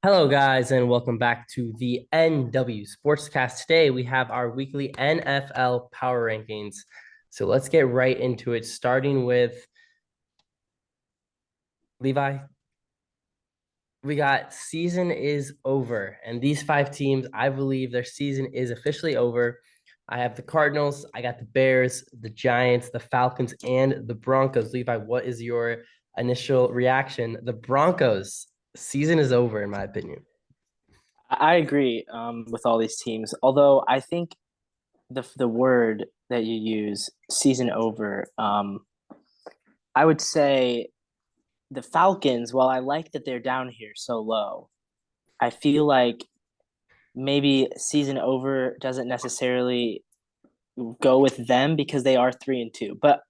Hello, guys, and welcome back to the NW Sportscast. Today, we have our weekly NFL power rankings. So let's get right into it, starting with Levi. We got season is over, and these five teams, I believe their season is officially over. I have the Cardinals, I got the Bears, the Giants, the Falcons, and the Broncos. Levi, what is your initial reaction? The Broncos season is over, in my opinion. I agree with all these teams. Although I think the word that you use, season over, I would say the Falcons. While I like that they're down here so low, I feel like maybe season over doesn't necessarily go with them because they are 3-2. But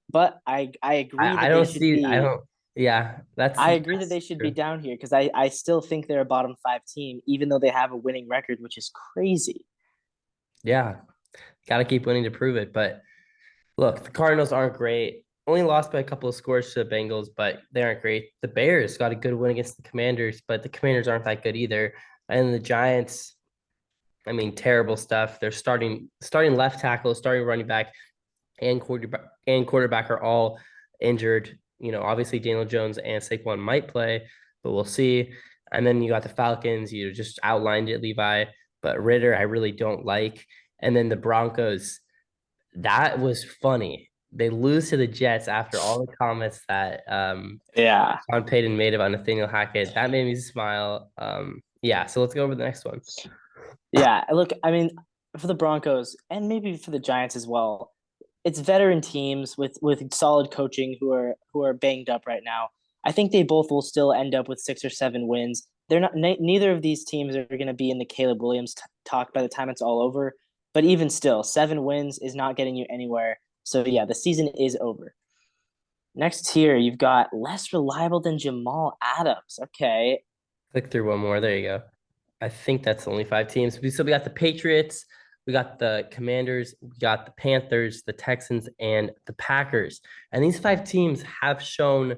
I agree I that they don't should see. I be. don't. Yeah, I agree that that's they should be true. down here because I still think they're a bottom five team, even though they have a winning record, which is crazy. Yeah, got to keep winning to prove it. But look, the Cardinals aren't great. Only lost by a couple of scores to the Bengals, but they aren't great. The Bears got a good win against the Commanders, but the Commanders aren't that good either. And the Giants, I mean, terrible stuff. They're starting left tackle, starting running back, and quarterback are all injured. Obviously Daniel Jones and Saquon might play, but we'll see. And then you got the Falcons. You just outlined it, Levi. But Ritter, I really don't like. And then the Broncos. That was funny. They lose to the Jets after all the comments that Yeah. Sean Payton made about Nathaniel Hackett. That made me smile. Yeah. So let's go over the next one. Yeah, look, I mean, for the Broncos and maybe for the Giants as well, it's veteran teams with solid coaching who are banged up right now. I think they both will still end up with 6 or 7 wins. They're not neither of these teams are going to be in the Caleb Williams talk by the time it's all over. But even still, 7 wins is not getting you anywhere. So yeah, the season is over. Next tier, you've got less reliable than Jamal Adams. Okay, Click through one more. There you go. I think that's only five teams. So we got the Patriots, we got the Commanders, we got the Panthers, the Texans, and the Packers. And these five teams have shown,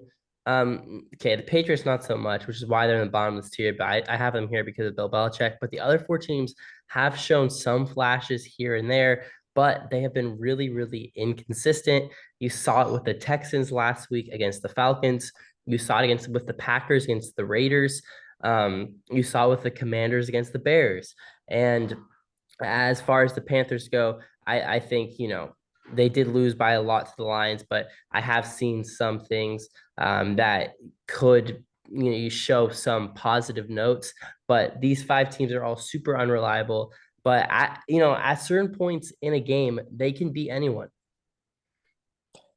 okay, the Patriots not so much, which is why they're in the bottom of this tier. But I have them here because of Bill Belichick. But the other four teams have shown some flashes here and there, but they have been really, really inconsistent. You saw it with the Texans last week against the Falcons. You saw it with the Packers against the Raiders. You saw with the Commanders against the Bears. And as far as the Panthers go, I think, they did lose by a lot to the Lions, but I have seen some things that could, you show some positive notes. But these five teams are all super unreliable. But at certain points in a game, they can beat anyone.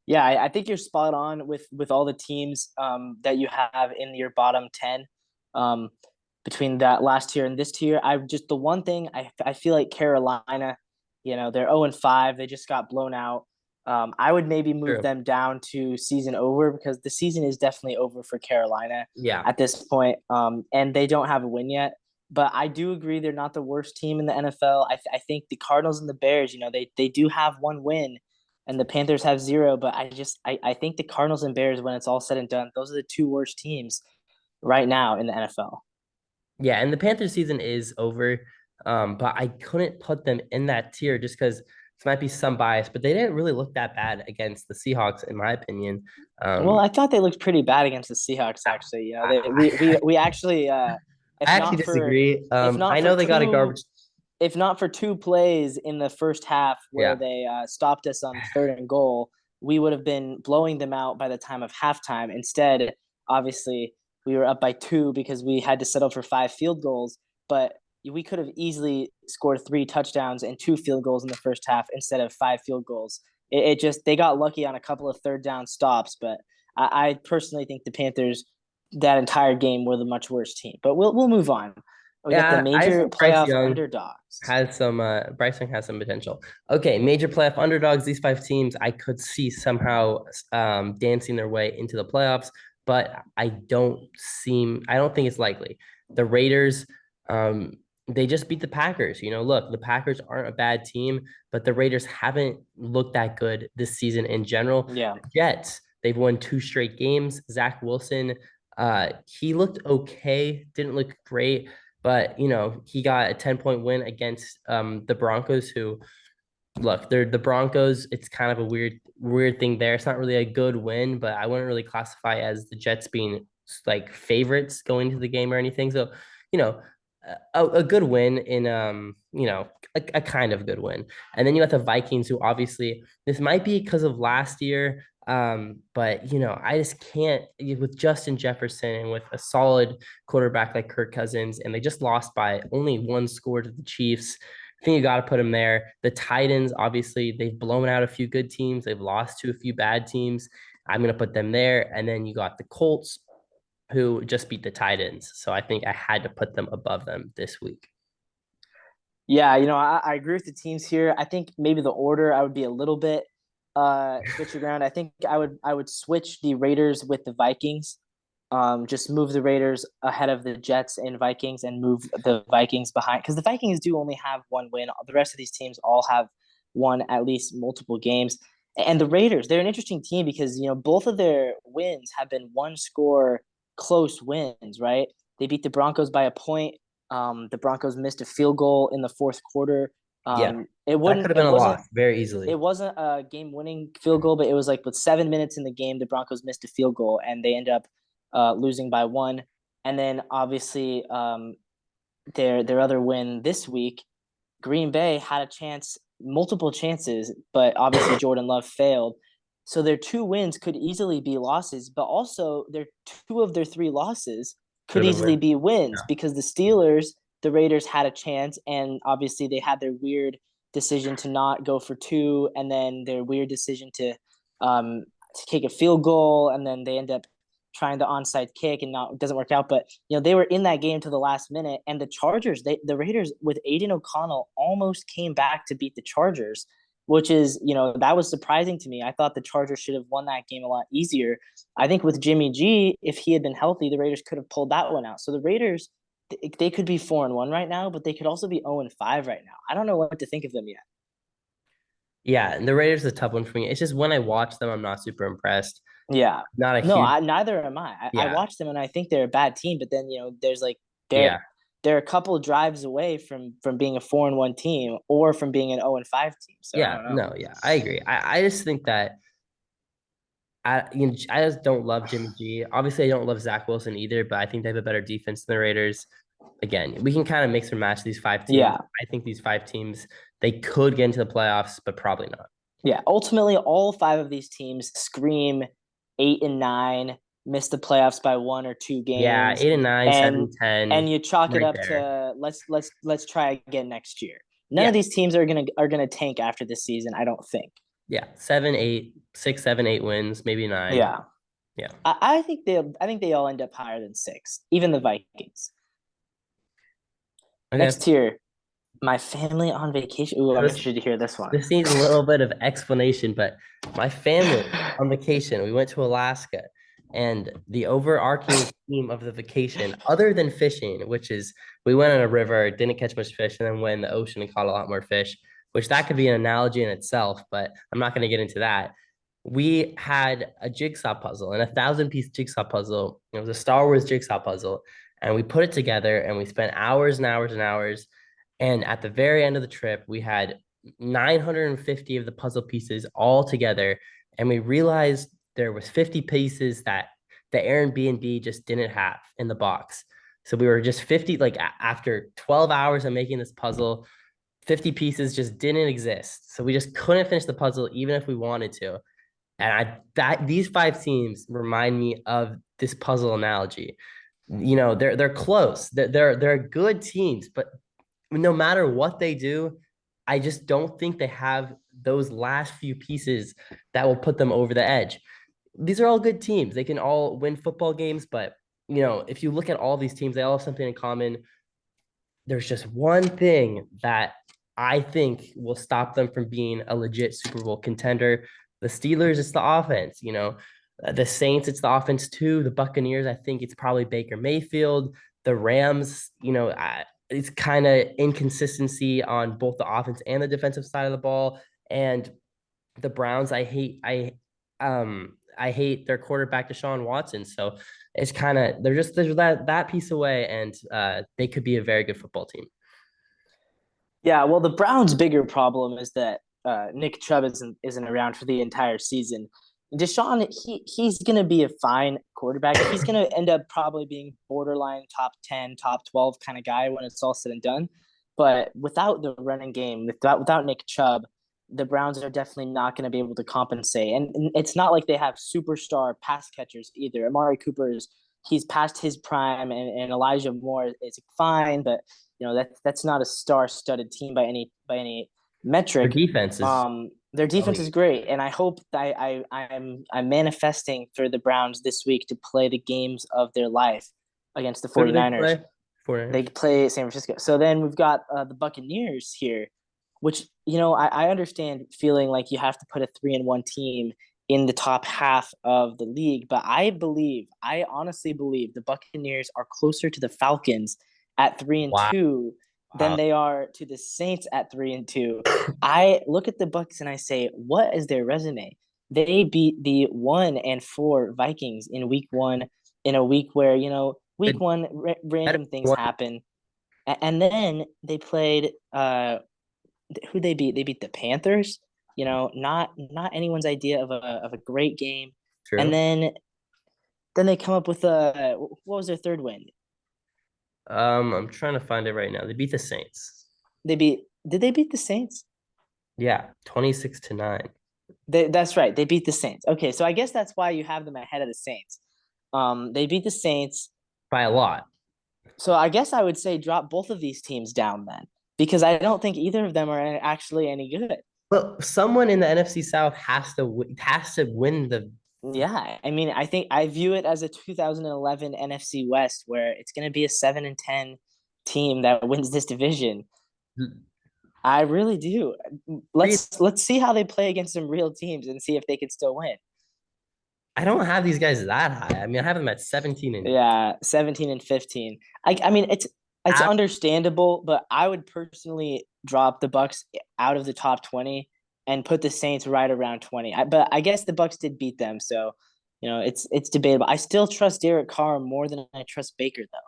yeah, I think you're spot on with all the teams that you have in your bottom 10 um, between that last tier and this tier. I just the one thing I feel like Carolina, they're 0-5. They just got blown out. I would maybe move True. them down to season over because the season is definitely over for Carolina Yeah. at this point. And they don't have a win yet. But I do agree they're not the worst team in the NFL. I think the Cardinals and the Bears, they do have one win and the Panthers have zero. But I think the Cardinals and Bears, when it's all said and done, those are the two worst teams right now in the NFL. Yeah, and the Panthers season is over. But I couldn't put them in that tier just because this might be some bias, but they didn't really look that bad against the Seahawks, in my opinion. Well, Um, I thought they looked pretty bad against the Seahawks. Actually, we actually, if I actually not for disagree. if not I for know they got a two garbage. if not for two plays in the first half where Yeah, they stopped us on third and goal, we would have been blowing them out by the time of halftime. Instead, obviously, we were up by two because we had to settle for 5 field goals, but we could have easily scored 3 touchdowns and 2 field goals in the first half instead of 5 field goals. It just they got lucky on a couple of third down stops, but I personally think the Panthers that entire game were the much worse team. But we'll move on. We got the yeah. I major think Bryce playoff Young underdogs. has some. Bryce Young has some potential. Okay, major playoff underdogs. These five teams, I could see somehow dancing their way into the playoffs, but I don't think it's likely. The Raiders, um, they just beat the Packers. Look, the Packers aren't a bad team, but the Raiders haven't looked that good this season in general. Yeah. The Jets, they've won two straight games. Zach Wilson, He looked okay, didn't look great, but he got a 10-point win against the Broncos, who look, they're the Broncos. It's kind of a weird thing there. It's not really a good win, but I wouldn't really classify as the Jets being like favorites going to the game or anything. So, you know, a good win in a kind of good win. And then you got the Vikings, who obviously this might be because of last year. But I just can't with Justin Jefferson and with a solid quarterback like Kirk Cousins, and they just lost by only one score to the Chiefs. I think you got to put them there. The Titans, obviously, they've blown out a few good teams. They've lost to a few bad teams. I'm going to put them there. And then you got the Colts, who just beat the Titans. So I think I had to put them above them this week. Yeah, I agree with the teams here. I think maybe the order I would be a little bit switch around. I think I would switch the Raiders with the Vikings. Just move the Raiders ahead of the Jets and Vikings and move the Vikings behind because the Vikings do only have one win. The rest of these teams all have won at least multiple games. And the Raiders, they're an interesting team because both of their wins have been one score close wins, right? They beat the Broncos by a point. The Broncos missed a field goal in the fourth quarter. Yeah, It that wouldn't could have it been a wasn't loss very easily. it wasn't a game winning field goal, but it was like with 7 minutes in the game, the Broncos missed a field goal and they end up losing by one. And then obviously their other win this week, Green Bay had a chance, multiple chances, but obviously Jordan Love failed. So their two wins could easily be losses, but also their two of their three losses Could could have been easily win. be wins Yeah. because the Raiders had a chance, and obviously they had their weird decision to not go for two, and then their weird decision to kick a field goal, and then they end up trying the onside kick and not it doesn't work out. But they were in that game to the last minute, and the Raiders with Aiden O'Connell almost came back to beat the Chargers, which is that was surprising to me. I thought the Chargers should have won that game a lot easier. I think with Jimmy G, if he had been healthy, the Raiders could have pulled that one out. So the Raiders, they could be 4-1 right now, but they could also be 0-5 right now. I don't know what to think of them yet. Yeah, and the Raiders is a tough one for me. It's just when I watch them, I'm not super impressed. Yeah. Not a No, huge, neither am I. I yeah, watch them and I think they're a bad team, but then there's like they're yeah, they're a couple of drives away from being a 4-1 team or from being an 0-5 team. So I yeah. don't know. No, yeah, I agree. I just think that I just don't love Jimmy G. Obviously, I don't love Zach Wilson either, but I think they have a better defense than the Raiders. Again, we can kind of mix and match these five teams. Yeah. I think these five teams, they could get into the playoffs, but probably not. Yeah. Ultimately, all five of these teams scream 8-9, miss the playoffs by one or two Yeah, games, 8-9, and 7-10, you chalk it right up there. to let's try again next year. None of Yeah, these teams are gonna tank after this season, I don't think. yeah. 7-8, 6, 7, 8 wins, maybe nine. Yeah. Yeah. I think they all end up higher than six, even the Vikings. Okay. Next tier, my family on vacation. Ooh, So I'm this interested to hear this one. this needs a little bit of explanation, but my family on vacation, we went to Alaska, and the overarching theme of the vacation, other than fishing, which is we went on a river, didn't catch much fish, and then went in the ocean and caught a lot more fish, which that could be an analogy in itself, but I'm not going to get into that. We had a jigsaw puzzle and a 1,000-piece jigsaw puzzle. It was a Star Wars jigsaw puzzle, and we put it together and we spent hours and hours and hours. And at the very end of the trip, we had 950 of the puzzle pieces all together, and we realized there was 50 pieces that the Airbnb just didn't have in the box. So we were just 50, like after 12 hours of making this puzzle, 50 pieces just didn't exist. So we just couldn't finish the puzzle even if we wanted to. And these five teams remind me of this puzzle analogy. They're close. They're good teams, but no matter what they do, I just don't think they have those last few pieces that will put them over the edge. These are all good teams. They can all win football games, but if you look at all these teams, they all have something in common. There's just one thing that I think will stop them from being a legit Super Bowl contender. The Steelers, it's the offense. The Saints, it's the offense too. The Buccaneers, I think it's probably Baker Mayfield. The Rams, it's kind of inconsistency on both the offense and the defensive side of the ball. And the Browns, I hate. I hate their quarterback, Deshaun Watson. So it's kind of there's that piece away, and they could be a very good football team. Yeah, well, the Browns' bigger problem is that Nick Chubb isn't around for the entire season. Deshaun, he's gonna be a fine quarterback. He's gonna end up probably being borderline top 10, top 12 kind of guy when it's all said and done. But without the running game, without Nick Chubb, the Browns are definitely not going to be able to compensate. And it's not like they have superstar pass catchers either. Amari Cooper he's past his prime, and Elijah Moore is fine, but that's not a star-studded team by any Their metric. defense is Their defense is elite. great, and I hope that I'm manifesting for the Browns this week to play the games of their life against the Who do they 49ers. play? 49ers. They play San Francisco. So then we've got the Buccaneers here, which I understand feeling like you have to put a 3-1 team in the top half of the league, but I honestly believe the Buccaneers are closer to the Falcons at 3 and Wow. 2 than Wow. they are to the Saints at 3 and 2. I look at the Bucks and I say, what is their resume? They beat the 1-4 Vikings in week 1, in a week where week Good. 1 Better random things one. happen. And then they played who they beat? They beat the Panthers. Not anyone's idea of a great game. And True. then they come up with what was their third win? I'm trying to find it right now. They beat the Saints. Did they beat the Saints? Yeah, 26-9. That's right. They beat the Saints. Okay, so I guess that's why you have them ahead of the Saints. They beat the Saints. By a lot. So I guess I would say drop both of these teams down then, because I don't think either of them are actually any good. But someone in the NFC South has to win the. Yeah, I mean, I think I view it as a 2011 NFC West where it's going to be a 7-10 team that wins this division. I really do. Let's see how they play against some real teams and see if they can still win. I don't have these guys that high. I mean, I have them at 17 and Yeah, 17 and 15. I mean, it's ab- understandable, but I would personally drop the Bucks out of the top 20 and put the Saints right around 20. But I guess the Bucks did beat them, so it's debatable. I still trust Derek Carr more than I trust Baker, though.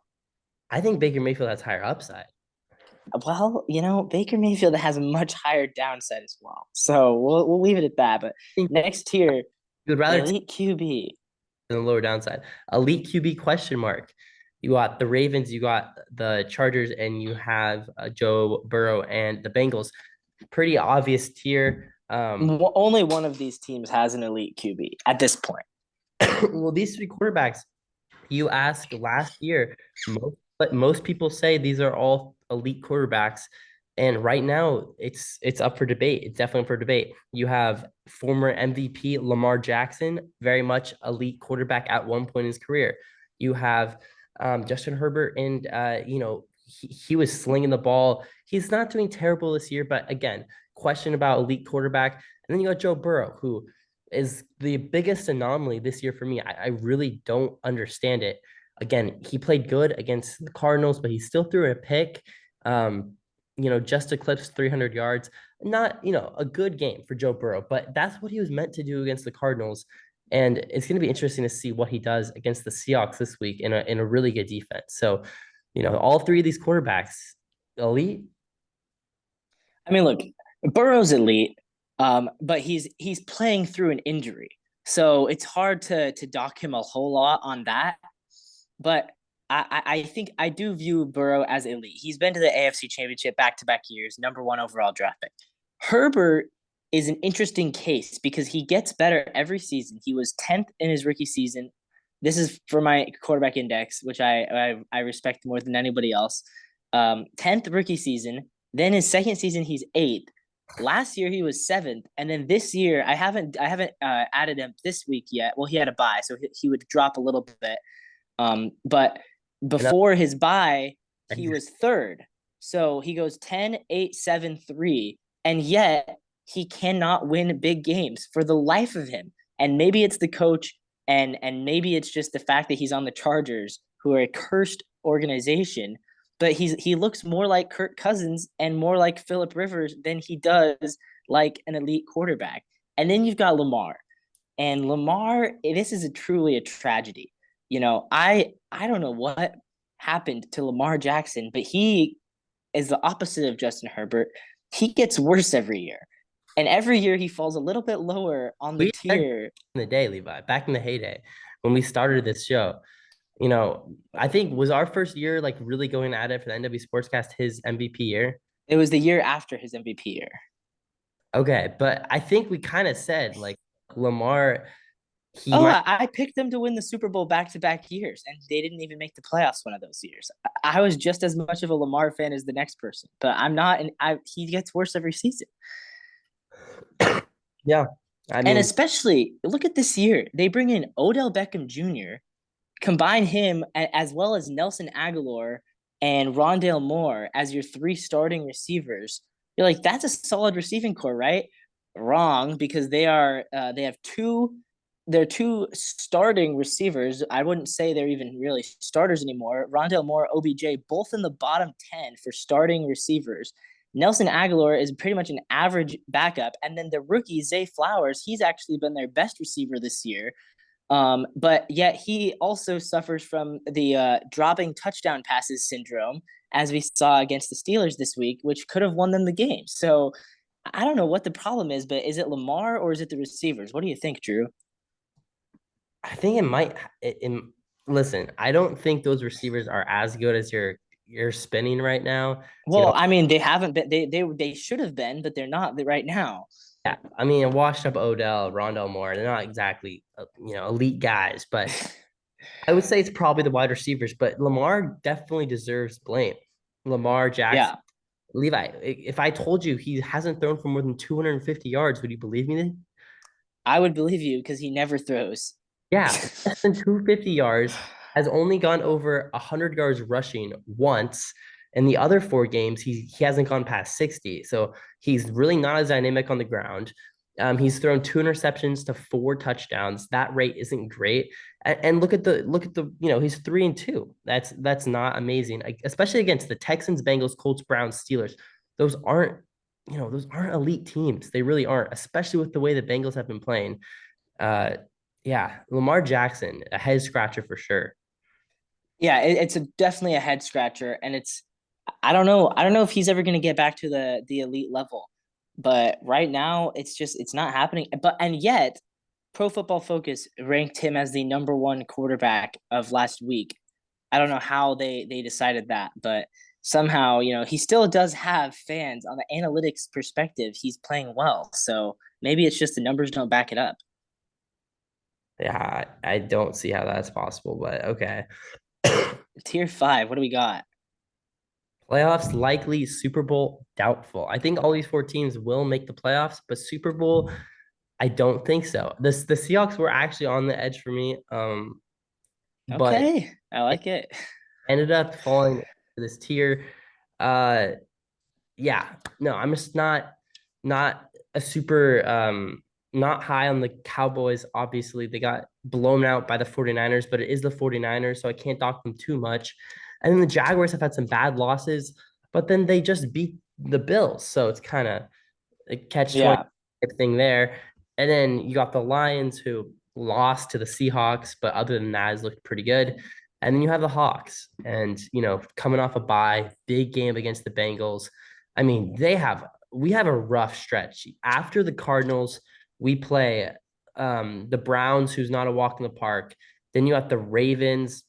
I think Baker Mayfield has higher upside. Well, Baker Mayfield has a much higher downside as well. So we'll leave it at that. But I think next tier, you would rather take elite QB. the lower downside. Elite QB question mark. You got the Ravens, you got the Chargers, and you have Joe Burrow and the Bengals. Pretty obvious tier. Only one of these teams has an elite QB at this point. Well, these three quarterbacks, you asked last year, but most people say these are all elite quarterbacks. And right now, it's up for debate. It's definitely up for debate. You have former MVP Lamar Jackson, very much elite quarterback at one point in his career. You have Justin Herbert, and he was slinging the ball. He's not doing terrible this year, but again, question about elite quarterback. And then you got Joe Burrow, who is the biggest anomaly this year for me. I really don't understand it. Again, he played good against the Cardinals, but he still threw a pick. Just eclipsed 300 yards. Not, a good game for Joe Burrow, but that's what he was meant to do against the Cardinals. And it's going to be interesting to see what he does against the Seahawks this week in a really good defense. So, all three of these quarterbacks, elite. I mean, look, Burrow's elite, but he's playing through an injury, so it's hard to dock him a whole lot on that. But I think I do view Burrow as elite. He's been to the AFC Championship back-to-back years, number 1 overall draft pick. Herbert is an interesting case because he gets better every season. He was 10th in his rookie season. This is for my quarterback index, which I respect more than anybody else. 10th rookie season. Then his second season, he's 8th. Last year he was 7th, and then this year I haven't added him this week yet. Well, he had a bye, so he would drop a little bit. But before his bye, he was 3rd. So he goes 10, 8, 7, 3, and yet he cannot win big games for the life of him. And maybe it's the coach, and maybe it's just the fact that he's on the Chargers, who are a cursed organization. But he looks more like Kirk Cousins and more like Philip Rivers than he does like an elite quarterback. And then you've got Lamar. And Lamar, this is truly a tragedy. I don't know what happened to Lamar Jackson, but he is the opposite of Justin Herbert. He gets worse every year. And every year he falls a little bit lower on the We said tier. in the day, Levi, back in the heyday when we started this show. I think was our first year like really going at it for the NW Sportscast his MVP year. It was the year after his MVP year. Okay, but I think we kind of said like Lamar, he Oh, might. I picked them to win the Super Bowl back to back years, and they didn't even make the playoffs one of those years. I was just as much of a Lamar fan as the next person, but I'm not. And he gets worse every season. Yeah, I And mean, especially look at this year. They bring in Odell Beckham Jr., combine him as well as Nelson Aguilar and Rondale Moore as your three starting receivers. You're like, that's a solid receiving core, right? Wrong, because they have two starting receivers. I wouldn't say they're even really starters anymore. Rondale Moore, OBJ, both in the bottom 10 for starting receivers. Nelson Aguilar is pretty much an average backup. And then the rookie, Zay Flowers, he's actually been their best receiver this year. But yet he also suffers from the dropping touchdown passes syndrome, as we saw against the Steelers this week, which could have won them the game. So I don't know what the problem is, but is it Lamar or is it the receivers? What do you think, Drew? I think it might. Listen, I don't think those receivers are as good as you're spinning right now. You Well, know, I mean, they haven't been. They should have been, but they're not right now. yeah, I mean, washed up Odell, Rondell Moore. They're not exactly elite guys, but I would say it's probably the wide receivers. But Lamar definitely deserves blame. Lamar Jackson, Yeah, Levi. If I told you he hasn't thrown for more than 250 yards, would you believe me? I would believe you because he never throws. Yeah, less than 250 yards, has only gone over 100 yards rushing once. In the other four games, he hasn't gone past 60. So he's really not as dynamic on the ground. He's thrown two interceptions to four touchdowns. That rate isn't great. And look at the he's 3-2. That's not amazing, especially against the Texans, Bengals, Colts, Browns, Steelers. Those aren't those aren't elite teams. They really aren't, especially with the way the Bengals have been playing. Uh, yeah, Lamar Jackson, a head scratcher for sure. Yeah, it's definitely a head scratcher, and it's I don't know. I don't know if he's ever going to get back to the elite level, but right now it's not happening. But and yet, Pro Football Focus ranked him as the number one quarterback of last week. I don't know how they decided that, but somehow he still does have fans on the analytics perspective. He's playing well, so maybe it's just the numbers don't back it up. Yeah, I don't see how that's possible, but okay. Tier 5, what do we got? Playoffs likely, Super Bowl doubtful. I think all these four teams will make the playoffs, but Super Bowl, I don't think so. The Seahawks were actually on the edge for me, but Okay, I it like it. ended up falling to this tier. Uh, yeah, no, I'm just not a super not high on the Cowboys. Obviously, they got blown out by the 49ers, but it is the 49ers, so I can't dock them too much. And then the Jaguars have had some bad losses, but then they just beat the Bills. So it's kind of a catch 20 Yeah, thing there. And then you got the Lions who lost to the Seahawks, but other than that, has looked pretty good. And then you have the Hawks, and coming off a bye, big game against the Bengals. I mean, we have a rough stretch. After the Cardinals, we play the Browns, who's not a walk in the park. Then you got the Ravens,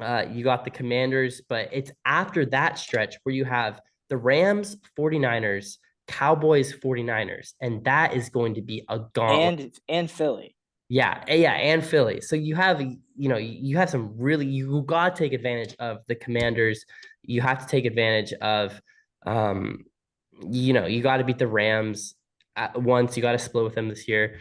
you got the Commanders, but it's after that stretch where you have the Rams, 49ers, Cowboys, 49ers, and that is going to be a gauntlet. and Philly. Yeah, and Philly. So you have some really you got to take advantage of the Commanders. You have to take advantage of um you got to beat the Rams at once. You got to split with them this year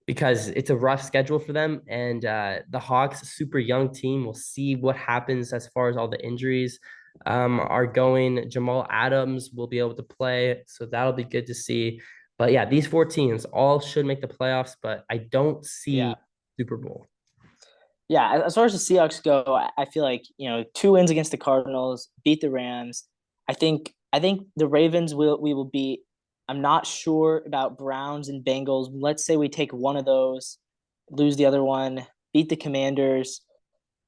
because it's a rough schedule for them. And the Hawks, a super young team, we'll see what happens as far as all the injuries are going. Jamal Adams will be able to play, so that'll be good to see. But yeah, these four teams all should make the playoffs, but I don't see Yeah. Super Bowl. Yeah, as far as the Seahawks go, I feel like, two wins against the Cardinals, beat the Rams. I think the Ravens we will beat. I'm not sure about Browns and Bengals. Let's say we take one of those. lose the other one, beat the Commanders.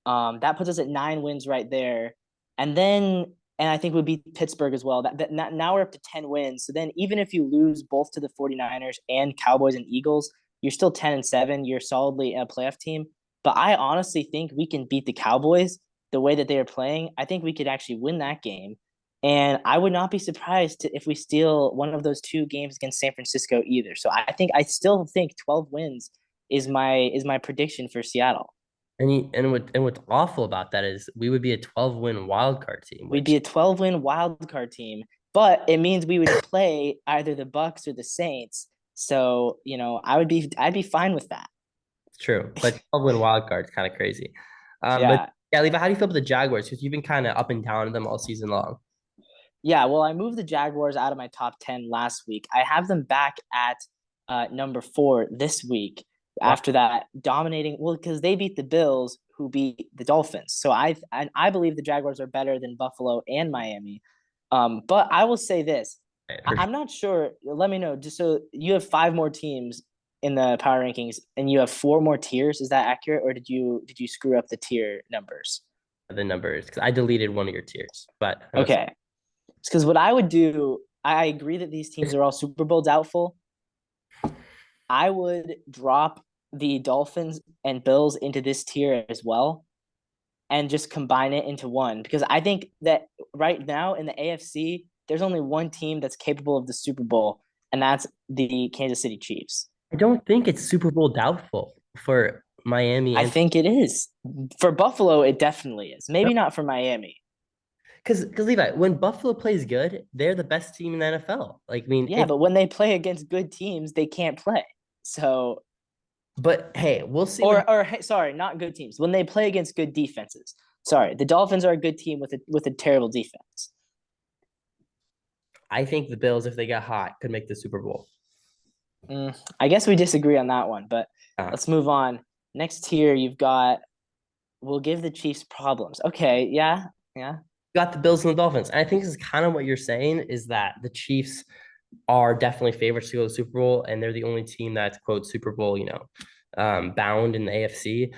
That puts us at 9 wins right there. And then, and I think we beat Pittsburgh as well. Now we're up to 10 wins. So then, even if you lose both to the 49ers and Cowboys and Eagles, you're still 10-7. You're solidly a playoff team. But I honestly think we can beat the Cowboys the way that they are playing. I think we could actually win that game. And I would not be surprised if we steal one of those two games against San Francisco either. So I still think 12 wins is my prediction for Seattle. What's awful about that is we would be a 12-win wild card team, We'd which be a 12-win wild card team, but it means we would play either the Bucks or the Saints. So, I'd be fine with that. is true. But 12-win wild card is kind of crazy. But Yeah. yeah, Levi, how do you feel about the Jaguars? Because you've been kind of up and down on them all season long. Yeah, well, I moved the Jaguars out of my top 10 last week. I have them back at number 4 this week Wow. after that dominating. Well, because they beat the Bills, who beat the Dolphins. So I believe the Jaguars are better than Buffalo and Miami. But I will say this: I'm not sure. Let me know. Just so you have 5 more teams in the power rankings, and you have 4 more tiers. Is that accurate, or did you screw up the tier numbers? The numbers because I deleted one of your tiers, but Okay, because what I would do, I agree that these teams are all Super Bowl doubtful. I would drop the Dolphins and Bills into this tier as well and just combine it into one because I think that right now in the AFC, there's only one team that's capable of the Super Bowl, and that's the Kansas City Chiefs. I don't think it's Super Bowl doubtful for Miami I and think it is. For Buffalo, it definitely is. Maybe not for Miami. because Levi, when Buffalo plays good, they're the best team in the NFL. Like, I mean, Yeah, but when they play against good teams, they can't play. So, but hey, we'll see or hey, sorry, not good teams. When they play against good defenses. Sorry, the Dolphins are a good team with a terrible defense. I think the Bills, if they get hot, could make the Super Bowl. I guess we disagree on that one, but Uh, let's move on. Next tier, you've got we'll give the Chiefs problems. Okay, yeah, yeah. got the Bills and the Dolphins. And I think this is kind of what you're saying is that the Chiefs are definitely favorites to go to the Super Bowl, and they're the only team that's quote Super Bowl, bound in the AFC.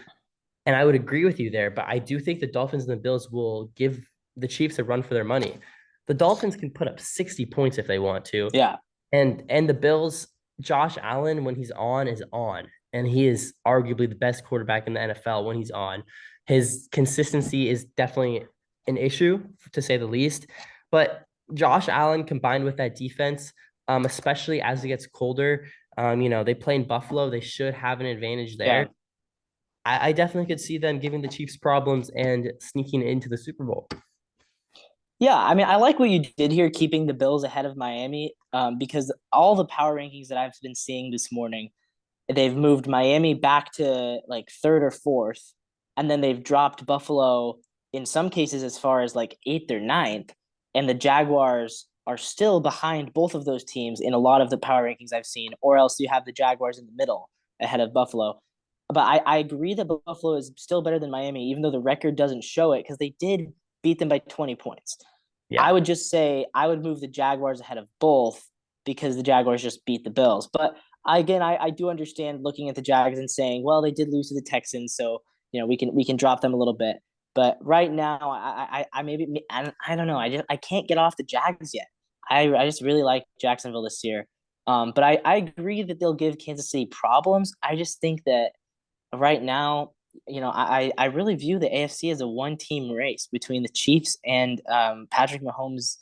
And I would agree with you there, but I do think the Dolphins and the Bills will give the Chiefs a run for their money. The Dolphins can put up 60 points if they want to. Yeah. And the Bills, Josh Allen, when he's on, is on. And he is arguably the best quarterback in the NFL when he's on. His consistency is definitely an issue, to say the least. But Josh Allen combined with that defense, especially as it gets colder, they play in Buffalo. They should have an advantage Yeah. there. I definitely could see them giving the Chiefs problems and sneaking into the Super Bowl. Yeah, I mean, I like what you did here, keeping the Bills ahead of Miami, because all the power rankings that I've been seeing this morning, they've moved Miami back to like third or fourth, and then they've dropped Buffalo in some cases as far as like eighth or ninth, and the Jaguars are still behind both of those teams in a lot of the power rankings I've seen, or else you have the Jaguars in the middle ahead of Buffalo. But I agree that Buffalo is still better than Miami, even though the record doesn't show it, because they did beat them by 20 points. I Yeah. would just say I would move the Jaguars ahead of both because the Jaguars just beat the Bills. But I do understand looking at the Jags and saying, well, they did lose to the Texans, so we can drop them a little bit. But right now, I maybe I don't know. I can't get off the Jags yet. I just really like Jacksonville this year. But I agree that they'll give Kansas City problems. I just think that right now, I really view the AFC as a one-team race between the Chiefs and Patrick Mahomes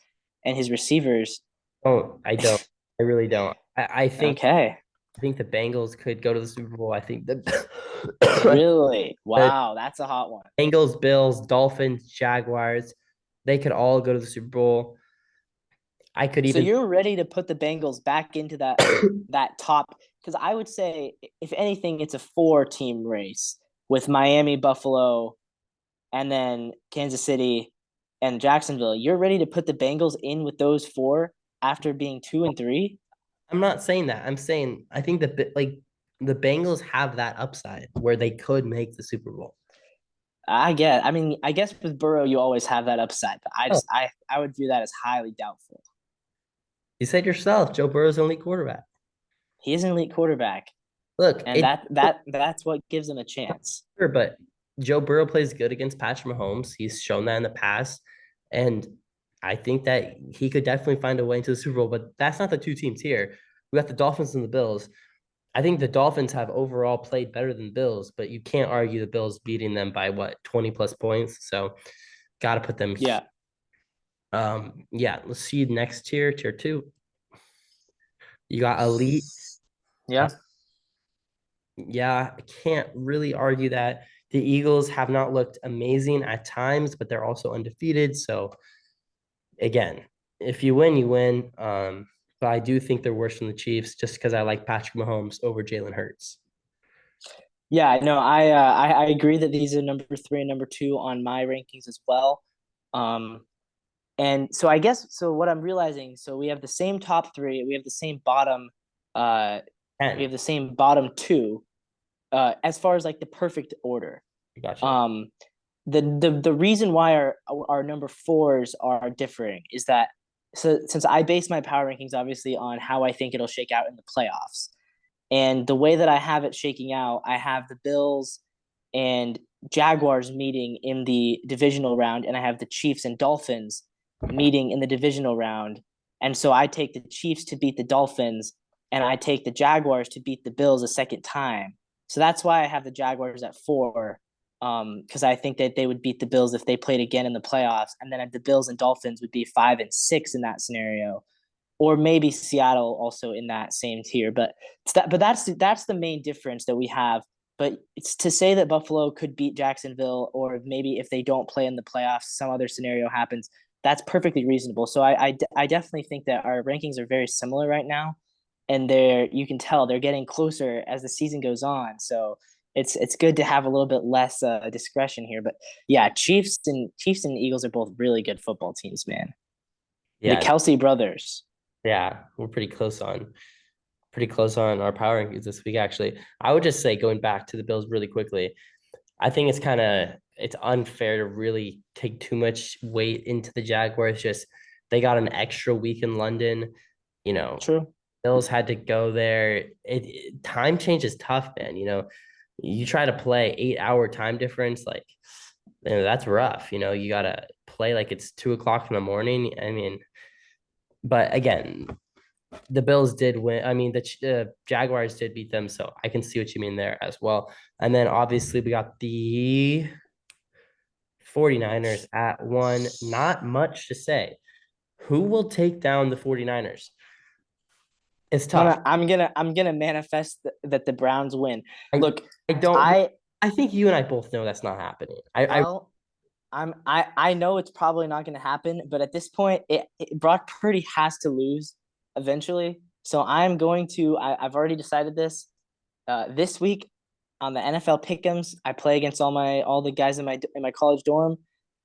and his receivers. Oh, I don't. I really don't. I think Okay. I think the Bengals could go to the Super Bowl. I think the Really? the Wow, that's a hot one. Bengals, Bills, Dolphins, Jaguars, they could all go to the Super Bowl. I could So even you're ready to put the Bengals back into that top because I would say if anything, it's a 4-team race with Miami, Buffalo, and then Kansas City and Jacksonville. You're ready to put the Bengals in with those four after being 2-3? I'm not saying that. I'm saying I think that like the Bengals have that upside where they could make the Super Bowl. I mean, I guess with Burrow, you always have that upside, but I Oh, just I would view that as highly doubtful. you said yourself, Joe Burrow's the only quarterback. He is an elite quarterback. Look, and it that's what gives them a chance. sure, but Joe Burrow plays good against Patrick Mahomes. He's shown that in the past, and I think that he could definitely find a way into the Super Bowl. But that's not the two teams here. We got the Dolphins and the Bills. I think the Dolphins have overall played better than Bills, but you can't argue the Bills beating them by what 20 plus points. So got to put them. Yeah, Yeah. Let's see next tier two. You got elite. yeah. Yeah, I can't really argue that. The Eagles have not looked amazing at times, but they're also undefeated. So again, if you win, you win. But I do think they're worse than the Chiefs just because I like Patrick Mahomes over Jalen Hurts. Yeah, no, I agree that these are number three and number two on my rankings as well. Um, and so I guess so what I'm realizing, so we have the same top three, we have the same bottom, uh, we 10. have the same bottom two, as far as like the perfect order. Gotcha. Um, the reason why our number fours are differing is that so since I base my power rankings obviously on how I think it'll shake out in the playoffs. And the way that I have it shaking out, I have the Bills and Jaguars meeting in the divisional round, and I have the Chiefs and Dolphins meeting in the divisional round. And so I take the Chiefs to beat the Dolphins, and I take the Jaguars to beat the Bills a second time. So that's why I have the Jaguars at four, because I think that they would beat the Bills if they played again in the playoffs, and then the Bills and Dolphins would be 5 and 6 in that scenario, or maybe Seattle also in that same tier. But that's the main difference that we have. But it's to say that Buffalo could beat Jacksonville, or maybe if they don't play in the playoffs, some other scenario happens. That's perfectly reasonable. So I definitely think that our rankings are very similar right now, and you can tell they're getting closer as the season goes on. So it's good to have a little bit less discretion here. But yeah, Chiefs and Eagles are both really good football teams, man. The Yeah, Kelsey brothers. yeah, we're pretty close on our power rankings this week. Actually, I would just say going back to the Bills really quickly. I think it's unfair to really take too much weight into the Jaguars. Just they got an extra week in London. You know, True. Bills had to go there. Time change is tough, man. You try to play 8 hour time difference, like that's rough. You gotta play like it's 2 o'clock in the morning. I mean, but again, the Bills did win. I mean, the Jaguars did beat them, so I can see what you mean there as well. And then obviously we got the 49ers at one. Not much to say. Who will take down the 49ers? It's tough. I'm gonna manifest that the Browns win. I Look, I don't I I think you and I both know that's not happening. I well, I know it's probably not gonna happen, but at this point, Brock Purdy has to lose eventually. So I've already decided this. This week on the NFL Pick'ems, I play against all the guys in my college dorm.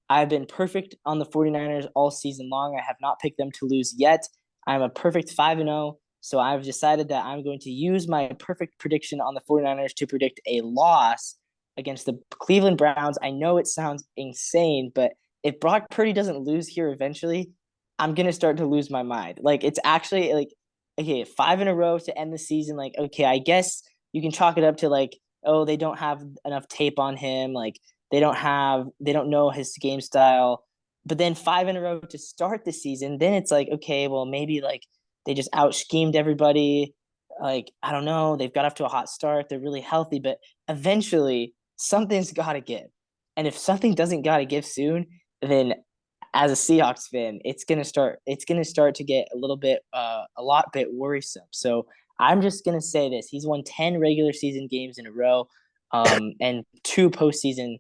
I've been perfect on the 49ers all season long. I have not picked them to lose yet. I'm a perfect 5-0. So I've decided that I'm going to use my perfect prediction on the 49ers to predict a loss against the Cleveland Browns. I know it sounds insane, but if Brock Purdy doesn't lose here eventually, I'm going to start to lose my mind. Like, it's actually like, okay, 5 in a row to end the season. Like, okay, I guess you can chalk it up to like, oh, they don't have enough tape on him. Like, they don't know his game style. But then 5 in a row to start the season, then it's like, okay, well, maybe like they just out schemed everybody. Like, I don't know. They've got off to a hot start. They're really healthy, but eventually something's got to give. And if something doesn't got to give soon, then as a Seahawks fan, it's gonna start to get a lot bit worrisome. So I'm just gonna say this: he's won 10 regular season games in a row, and 2 postseason.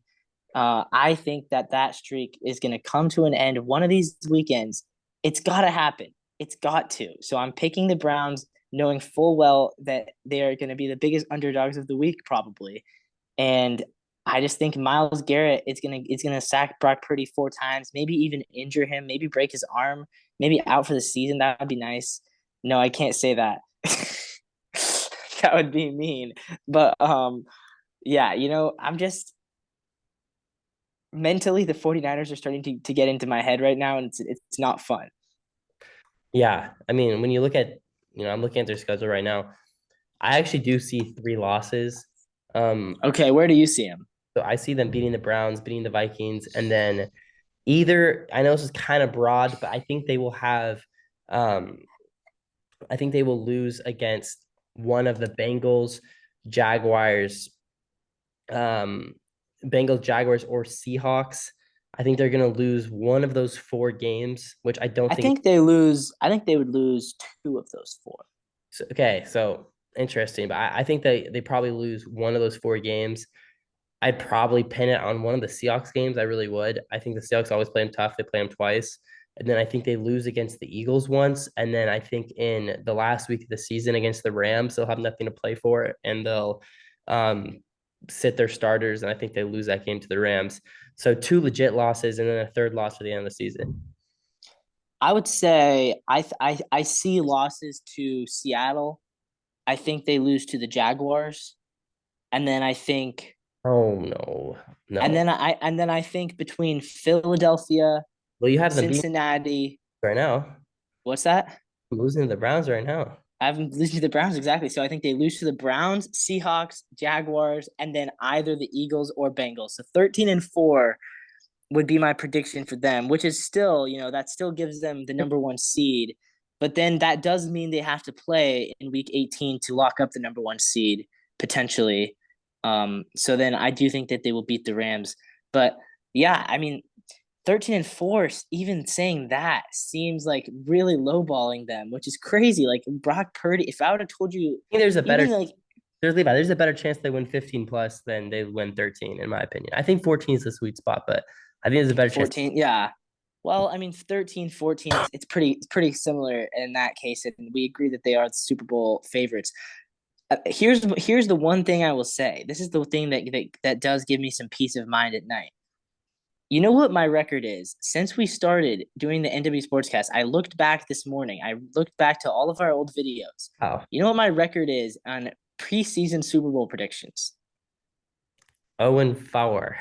I think that streak is gonna come to an end one of these weekends. It's gotta happen. It's got to. So I'm picking the Browns, knowing full well that they are going to be the biggest underdogs of the week, probably. And I just think Miles Garrett is gonna sack Brock Purdy 4 times, maybe even injure him, maybe break his arm, maybe out for the season. That would be nice. No, I can't say that. That would be mean. But yeah, I'm just mentally the 49ers are starting to get into my head right now, and it's not fun. Yeah, I mean, when you look at, I'm looking at their schedule right now. I actually do see 3 losses. Okay, where do you see him? So I see them beating the Browns, beating the Vikings, and then either I know this is kind of broad, but um I think they will lose against one of the Bengals, Jaguars, um Bengals, Jaguars, or Seahawks. I think they're gonna lose one of those 4 games, which I don't I think. think they lose. I think they would lose two of those four. So, okay, so interesting, but I think they probably lose one of those 4 games. I'd probably pin it on one of the Seahawks games. I really would. I think the Seahawks always play them tough. They play them twice. And then I think they lose against the Eagles once. And then I think in the last week of the season against the Rams, they'll have nothing to play for and they'll um, sit their starters. And I think they lose that game to the Rams. So 2 legit losses and then a third loss for the end of the season. I would say I see losses to Seattle. I think they lose to the Jaguars, and then I think Oh no, no. and then I think between Philadelphia, Well, you have them beating Cincinnati. right now. What's that? Losing to the Browns right now. I haven't losing to the Browns exactly. So I think they lose to the Browns, Seahawks, Jaguars, and then either the Eagles or Bengals. So 13-4 would be my prediction for them, which is still, that still gives them the number 1 seed. But then that does mean they have to play in week 18 to lock up the number 1 seed potentially. So then I do think that they will beat the Rams. But yeah, I mean, 13-4, even saying that seems like really lowballing them, which is crazy. Like Brock Purdy, if I would have told you, I think there's a better even like there's a better chance they win 15 plus than they win 13, in my opinion. I think 14 is the sweet spot, but I think there's a better chance. 14, yeah. Well, I mean, 13, 14, it's pretty similar in that case, and we agree that they are the Super Bowl favorites. Here's the one thing I will say. This is the thing that does give me some peace of mind at night. You know what my record is? Since we started doing the NW Sportscast, I looked back this morning. I looked back to all of our old videos. Oh, You know what my record is on preseason Super Bowl predictions? Owen Fowler.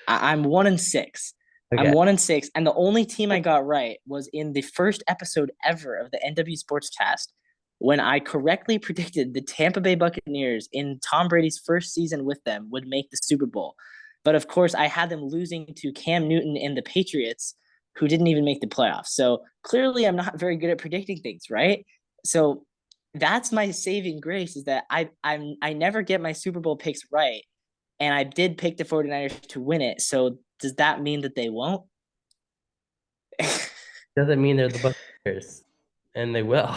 I'm 1-6. I'm Okay. 1-6, and the only team I got right was in the first episode ever of the NW Sportscast when I correctly predicted the Tampa Bay Buccaneers in Tom Brady's first season with them would make the Super Bowl. But of course, I had them losing to Cam Newton and the Patriots, who didn't even make the playoffs. So clearly, I'm not very good at predicting things, right? So that's my saving grace is that I never get my Super Bowl picks right, and I did pick the 49ers to win it. So does that mean that they won't? Doesn't mean they're the Buccaneers, and they will.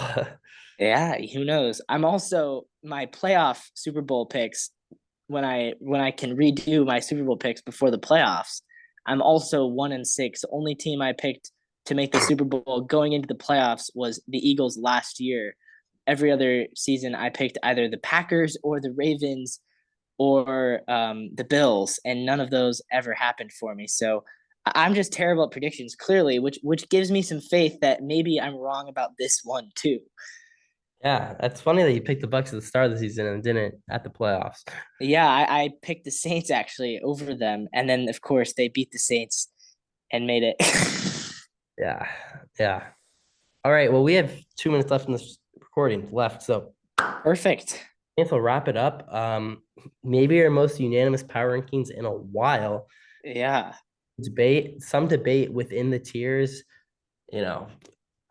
Yeah, who knows? I'm also my playoff Super Bowl picks when I can redo my Super Bowl picks before the playoffs. I'm also 1-6. The only team I picked to make the Super Bowl going into the playoffs was the Eagles last year. Every other season, I picked either the Packers or the Ravens or the Bills, and none of those ever happened for me. So I'm just terrible at predictions, clearly, which gives me some faith that maybe I'm wrong about this one too. Yeah, that's funny that you picked the Bucks at the start of the season and didn't at the playoffs. Yeah, I picked the Saints actually over them, and then of course they beat the Saints and made it. Yeah, yeah. All right. Well, we have 2 minutes left in this recording left, so Perfect. I think we'll wrap it up. Maybe our most unanimous power rankings in a while. Yeah. Some debate within the tiers. You know,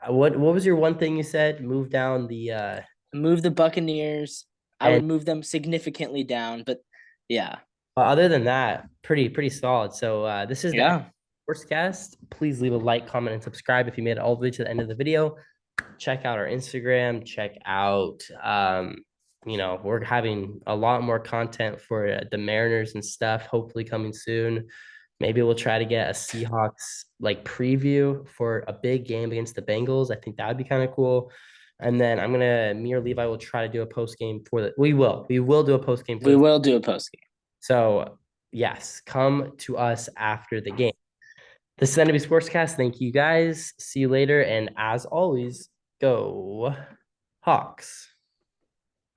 what was your one thing you said? Move down the Move the Buccaneers. I and would move them significantly down, but yeah. other than that, pretty solid. So this is the Yeah. Sportscast. Please leave a like, comment, and subscribe if you made it all the way to the end of the video. Check out our Instagram. Check out we're having a lot more content for the Mariners and stuff. Hopefully coming soon. Maybe we'll try to get a Seahawks like preview for a big game against the Bengals. I think that would be kind of cool. And then me or Levi will try to do a post game for the. We will do a post game for We the. will do a post game. So yes, come to us after the game. This is NW Sportscast. Thank you guys. See you later. And as always, go Hawks.